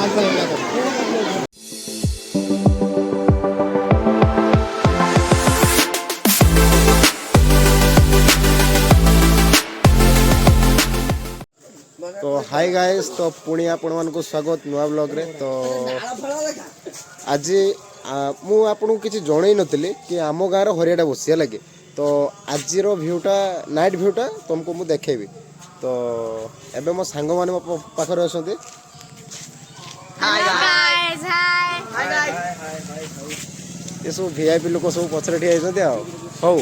तो hi guys, तो पुणी आपण मानक स्वागत नुआ ब्लॉग रे। तो आज मु आपन किसी जणई नथिली कि आम गाँव हरियाटा बसी लगे। तो आज भ्यूटा नाइट भ्यूटा तुमको मु देखेबी। तो एबे मो सांग माने मो पाखरे असंती। Hi guys, hi guys. ये सब वीआईपी लोक सब पछरे ठिया होइछन्ते आ। हौ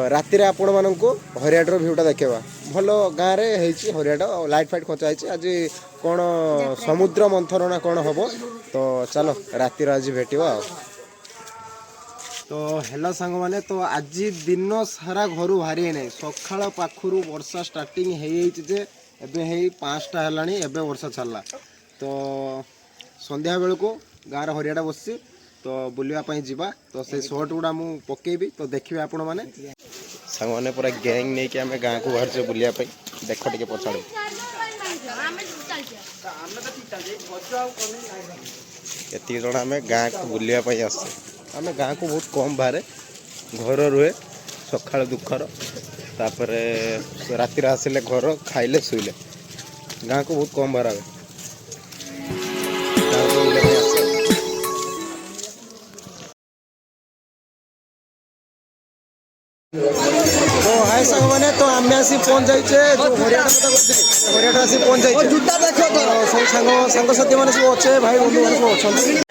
राति रे आपण माननको हरियाटर भ्यूटा देखेबा। भल गाँव रे हेछि हरियाटा लाइट फाइट खचा हेछि। आज कोन समुद्र मंथन ना कोन हबो। तो चलो राति रे आज भेटिबा। तो हेलो सांग माने, तो आज दिन सारा घर बाहरी नै। सखाळ पाखरु वर्षा स्टार्टिंग हेछि जे एबे हेइ 5टा हेलानी, एबे वर्षा छाडला। तो संध्या बेल को गाँव रे हरियाटा बसछि। तो बुलिया पई जिबा। तो से शॉट गुडा मु पकेबी। तो देखिबे आपण माने सांग माने पूरा गैंग नै कि हमें गाँव को बाहर से बुलिया पई। देखो टिके पछाडे केती जण हमें गाँव को बुलिया पई आसे। हमें गाँव को बहुत कम बाहर घर रुहे। सखाळ दुखर तापरे राति रे आसिले घर खाइले सुइले। गाँव को बहुत कम बाहर आवे। तो हाय सांग माने, तो आम आसी पहुंच जाइछे जो हरियाटा आसी पहुंच जाइछे। जुटा देखो तो सब सांग साथी माने सब अच्छे, भाई बंधु माने सब अछंती।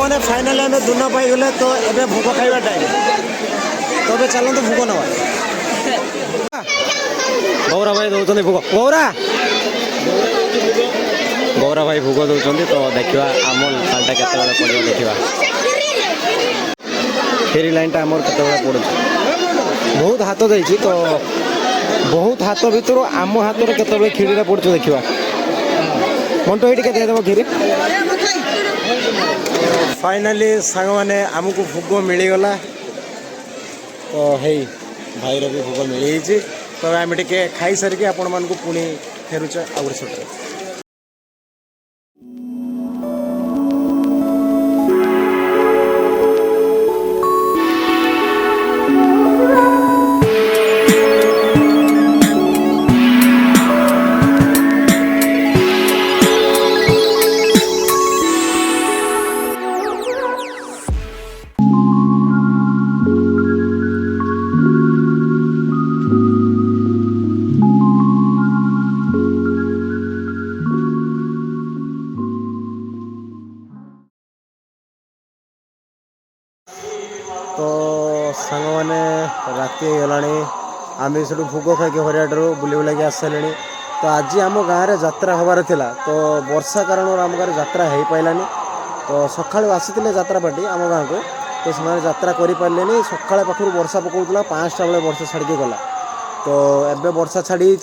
मैंने फाइनाली आम दुना पाई गले। तो ये भोग खाइबा टाइम। तो ये चलते भोग नवा। गौरा भाई दौरान भोग। गौरा गौरा भाई भोग दौरान तो देखा आमर पालटा के पड़ो देखा फेरी लाइन टा आमर के पड़ो बहुत हाथ देती तो बहुत हाथ भर आम हाथ में केत खीरी पड़ो देखा मंटो ये देदेव खीरी फाइनाली सांग मैंने आमको भोग मिलगला तो है भाईर भी भोग मिल तो आम टे खाई सारिक आपण मानक पुणी फेरुचे आउट सटे तो सांग मैंने राति गला आम सब भोग खाई हरियाणा बुले बुलाक आस सारे तो आज आम गाँव में यात्रा हबार थिला तो वर्षा कारण आम गाँव यात्रा हो पारानी तो सका आसी यात्रा पार्टी आम गाँव को तो से यात्रा करें सका पाखर वर्षा पकाला 5टा बेले वर्षा छाड़ी गला तो एबे वर्षा छाड़ी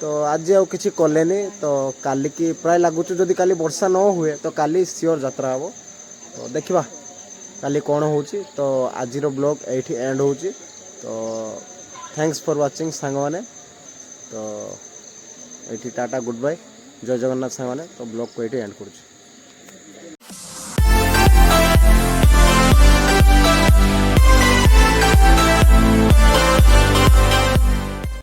तो आज आउ कि कले तो काली की प्राय लगुच जदि काली वर्षा न हुए तो काली सियोर यात्रा हम तो देखा काली कौन हो तो आज ब्लॉग ये एंड हो तो थैंक्स फॉर वाचिंग सांग मैंने तो ये टाटा गुड बाय जय जगन्नाथ सांग मैंने तो ब्लॉग को ये एंड कर